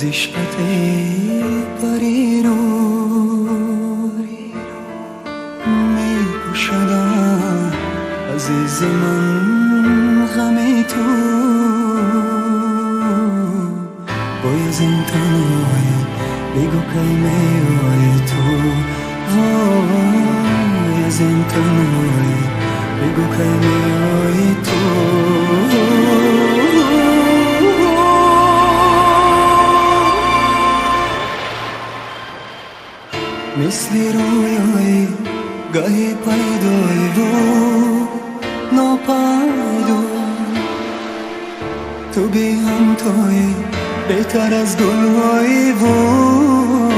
از عشقت پری رو می پوشدم عزیز من غم تو بایزم تنهای بگو کی میای تو بایزم تنهای بگو کی میای تو مثل رویای گاهی پیدای و ناپیدا تو بی همتای بهتر از گلهای و